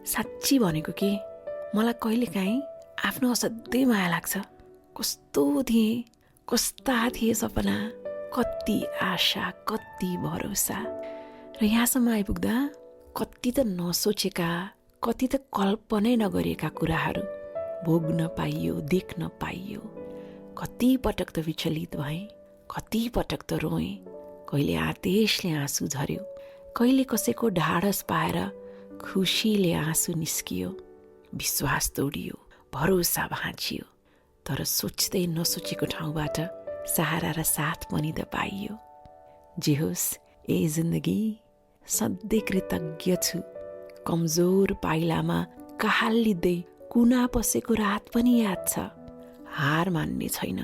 साँच्ची भनेको के मलाई कहिलेकाहीँ आफ्नो असाध्यै माया लाग्छ। कस्तो थिएँ, कस्ता थिए सपना, कति आशा, कति भरोसा, र यहाँसम्म आइपुग्दा कति त नसोचेका, कति त कल्पनै नगरेका कुराहरू भोग्न पाइयो, देख्न पाइयो। कति पटक त विचलित भएँ, कति पटक त रोएँ, कहिले आदेशले आँसु झर्यो, कहिले कसैको ढाडस पाएर खुसीले आँसु निस्कियो, विश्वास तोडियो, भरोसा भाँचियो। तर सोच्दै नसोचेको ठाउँबाट सहारा र साथ पनि त पाइयो। जे होस्, ए जिन्दगी सधैँ कृतज्ञ छु। कमजोर पाइलामा कहालिँदै कुना पसेको रात पनि याद छ। हार मान्ने छैन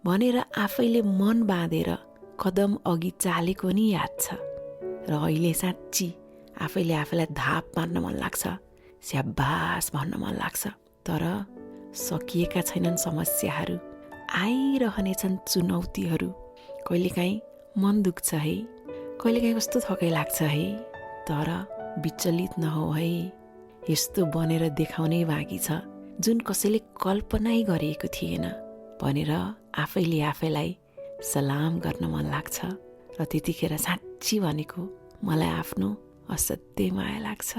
भनेर आफैले मन बाँधेर कदम अघि चालेको नि याद छ। र अहिले साँच्ची आफैले आफैलाई धाप मान्न मन लाग्छ, स्याबास भन्न मन लाग्छ। तर सकिएका छैनन् समस्याहरू, आइरहनेछन् चुनौतीहरू। कहिलेकाहीँ मन दुख्छ है, कहिलेकाहीँ कस्तो थकाइ लाग्छ है। तर विचलित नहौ है, यस्तो बनेर देखाउनै बाँकी छ जुन कसैले कल्पनै गरिएको थिएन भनेर आफैले आफैलाई सलाम गर्न मन लाग्छ। र त्यतिखेर साँच्ची भनेको मलाई आफ्नो असाध्यै माया लाग्छ।